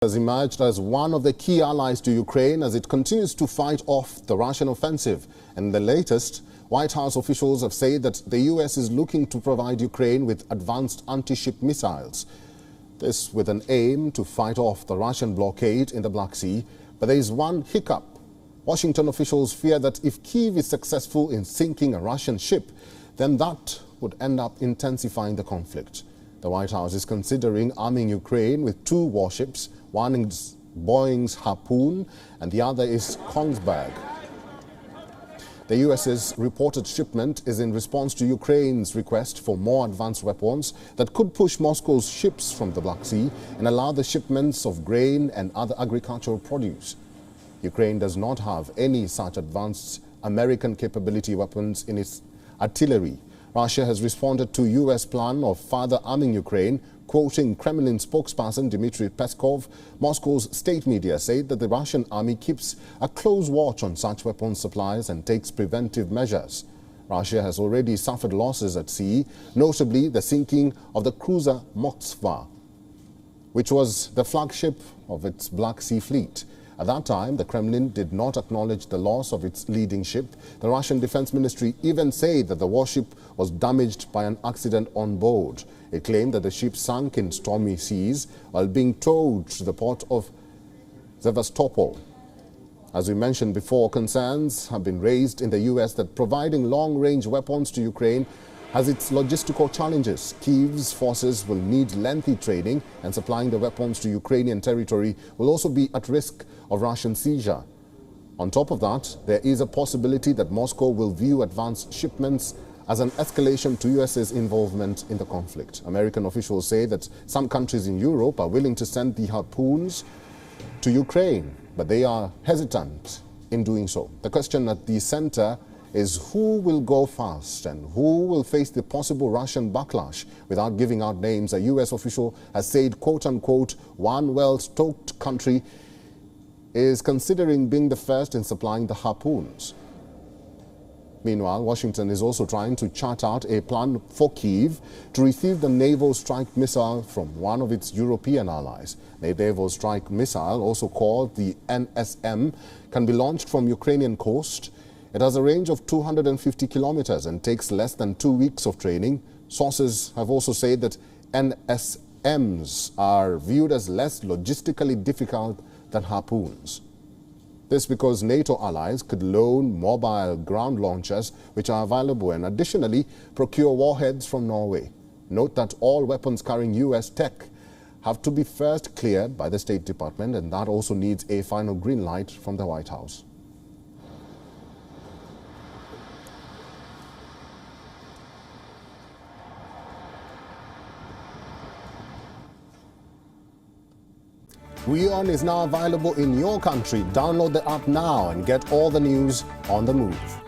Has emerged as one of the key allies to Ukraine as it continues to fight off the Russian offensive. And the latest, White House officials have said that the U.S. is looking to provide Ukraine with advanced anti-ship missiles. This with an aim to fight off the Russian blockade in the Black Sea. But there is one hiccup. Washington officials fear that if Kyiv is successful in sinking a Russian ship, then that would end up intensifying the conflict. The White House is considering arming Ukraine with two warships. One is Boeing's Harpoon and the other is Kongsberg. The US's reported shipment is in response to Ukraine's request for more advanced weapons that could push Moscow's ships from the Black Sea and allow the shipments of grain and other agricultural produce. Ukraine does not have any such advanced American capability weapons in its artillery. Russia has responded to U.S. plan of further arming Ukraine. Quoting Kremlin spokesperson Dmitry Peskov, Moscow's state media said that the Russian army keeps a close watch on such weapons supplies and takes preventive measures. Russia has already suffered losses at sea, notably the sinking of the cruiser Moskva, which was the flagship of its Black Sea fleet. At that time, the Kremlin did not acknowledge the loss of its leading ship. The Russian Defense Ministry even said that the warship was damaged by an accident on board. It claimed that the ship sank in stormy seas while being towed to the port of Sevastopol. As we mentioned before, concerns have been raised in the U.S. that providing long-range weapons to Ukraine has its logistical challenges. Kyiv's forces will need lengthy training, and supplying the weapons to Ukrainian territory will also be at risk of Russian seizure. On top of that, there is a possibility that Moscow will view advanced shipments as an escalation to US's involvement in the conflict. American officials say that some countries in Europe are willing to send the Harpoons to Ukraine, but they are hesitant in doing so. The question at the center is who will go first and who will face the possible Russian backlash. Without giving out names, a U.S. official has said, quote-unquote, one well-stocked country is considering being the first in supplying the Harpoons. Meanwhile, Washington is also trying to chart out a plan for Kyiv to receive the naval strike missile from one of its European allies. The naval strike missile, also called the NSM, can be launched from Ukrainian coast. It has a range of 250 kilometers and takes less than 2 weeks of training. Sources have also said that NSMs are viewed as less logistically difficult than Harpoons. This because NATO allies could loan mobile ground launchers which are available and additionally procure warheads from Norway. Note that all weapons carrying U.S. tech have to be first cleared by the State Department, and that also needs a final green light from the White House. WION is now available in your country. Download the app now and get all the news on the move.